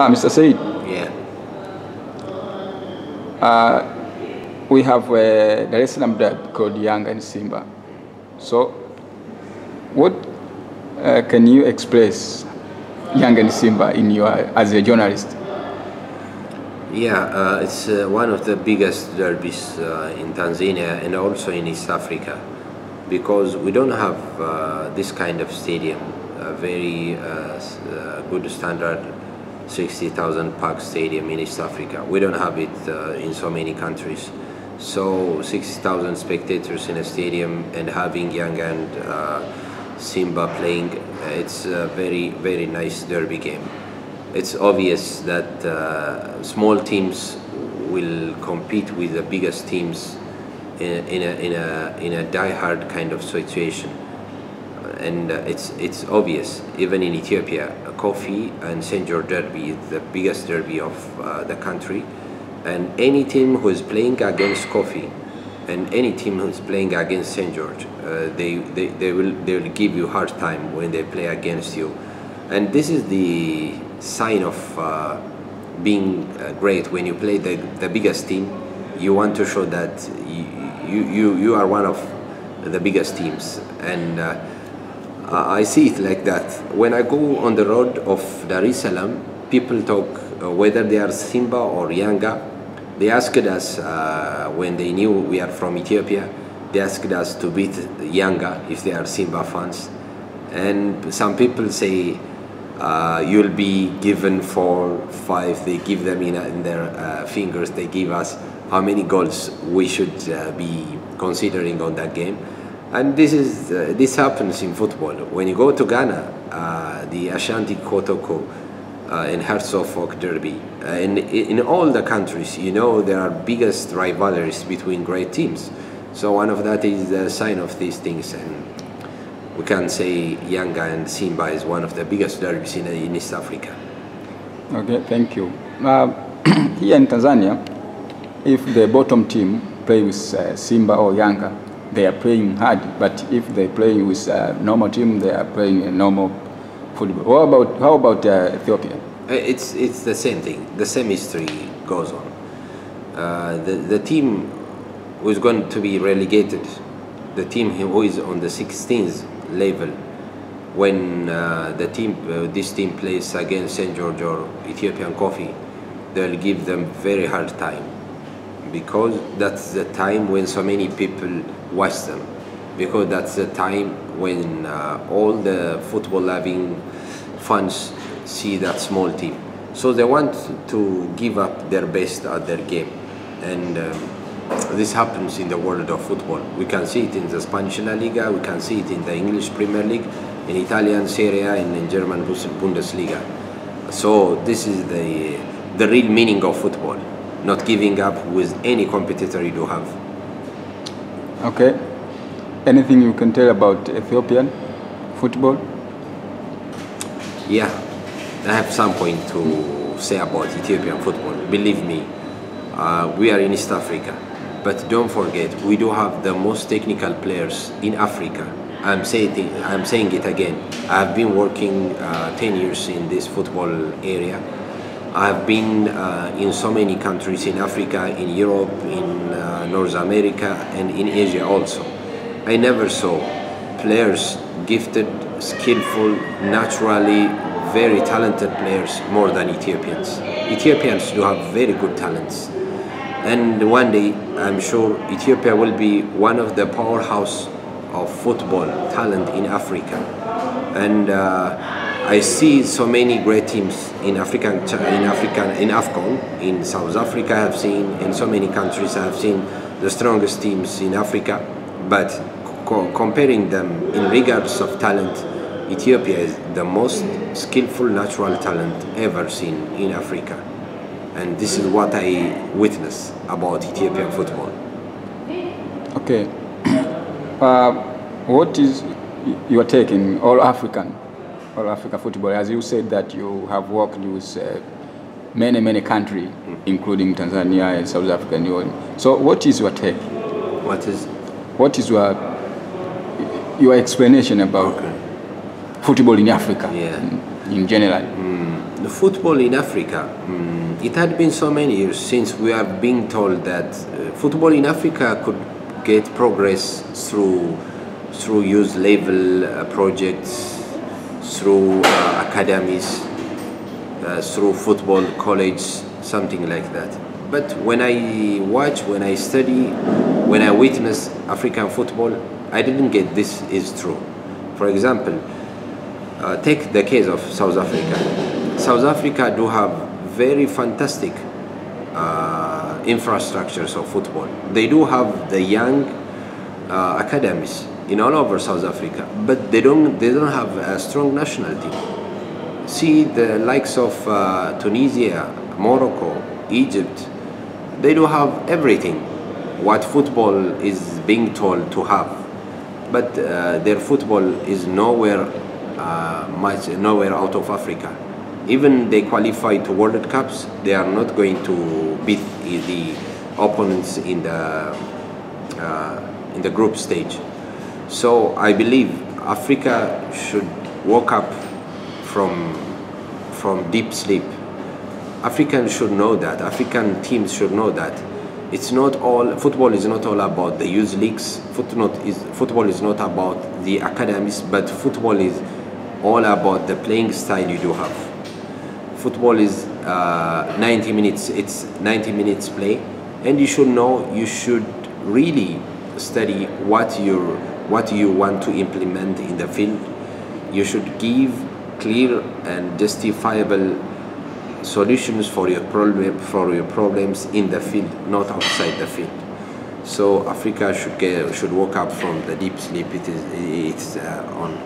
Mr. Saied. Yeah. We have a Dar es Salaam derby called Yanga and Simba. So, what can you express Yanga and Simba as a journalist? Yeah, it's one of the biggest derbies in Tanzania and also in East Africa, because we don't have this kind of stadium, a very good standard 60,000 park stadium in East Africa. We don't have it in so many countries. So 60,000 spectators in a stadium and having Yanga and Simba playing, it's a very, very nice derby game. It's obvious that small teams will compete with the biggest teams in a die-hard kind of situation, and it's obvious. Even in Ethiopia, Kofi and St. George derby is the biggest derby of the country, and any team who is playing against Kofi and any team who is playing against St. George, they will give you hard time when they play against you, and this is the sign of being great. When you play the biggest team, you want to show that you are one of the biggest teams, and I see it like that. When I go on the road of Dar es Salaam, people talk whether they are Simba or Yanga. They asked us when they knew we are from Ethiopia, they asked us to beat Yanga if they are Simba fans, and some people say you'll be given 4, 5. They give them in their fingers. They give us how many goals we should be considering on that game, and this happens in football. When you go to Ghana, the Ashanti Kotoko and Hearts of Oak derby, and in all the countries, you know, there are biggest rivalries between great teams. So one of that is the sign of these things, and we can say Yanga and Simba is one of the biggest derbies in East Africa. Okay, thank you. Here in Tanzania, if the bottom team play with Simba or Yanga, they are playing hard. But if they play with a normal team, they are playing a normal football. How about Ethiopia? It's the same thing. The same history goes on. The team who is going to be relegated, the team who is on the 16th level, when this team plays against St. George or Ethiopian Coffee, they'll give them very hard time, because that's the time when so many people watch them, because that's the time when all the football loving fans see that small team, so they want to give up their best at their game, and this happens in the world of football. We can see it in the Spanish La Liga, we can see it in the English Premier League, in Italian Serie A, and in German Bundesliga. So this is the real meaning of football, not giving up with any competitor you do have. Okay. Anything you can tell about Ethiopian football? Yeah, I have some point to say about Ethiopian football. Believe me, we are in East Africa. But don't forget, we do have the most technical players in Africa. I'm saying it again. I've been working 10 years in this football area. I've been in so many countries in Africa, in Europe, in North America, and in Asia also. I never saw players gifted, skillful, naturally very talented players more than Ethiopians. Ethiopians do have very good talents. And one day, I'm sure Ethiopia will be one of the powerhouse of football talent in Africa. And I see so many great teams in AFCON, in South Africa I have seen, in so many countries I have seen the strongest teams in Africa. But comparing them in regards of talent, Ethiopia is the most skillful natural talent ever seen in Africa. And this is what I witness about Ethiopian football. Okay. What is your take in all Africa football? As you said that you have worked with many countries, including Tanzania and South Africa and all. So what is your take? What is your explanation about football in Africa in general? football in Africa, it had been so many years since we are being told that football in Africa could get progress through youth level projects, through academies, through football college, something like that. But when I watch, when I study, when I witness African football, I didn't get this is true. For example, take the case of South Africa. South Africa do have very fantastic infrastructures of football. They do have the young academies in all over South Africa, but they don't have a strong national team. See the likes of Tunisia, Morocco, Egypt. They do have everything what football is being told to have, but their football is nowhere out of Africa. Even they qualify to World Cups, they are not going to beat the opponents in the group stage. So I believe Africa should wake up from deep sleep. Africans should know that. African teams should know that it's not all football is not all about the youth leagues. Football is not about the academies, but football is all about the playing style you do have. Football is 90 minutes. It's 90 minutes play, and you should know. You should really study what you want to implement in the field. You should give clear and justifiable solutions for your problems in the field, not outside the field. So Africa should wake up from the deep sleep it's on.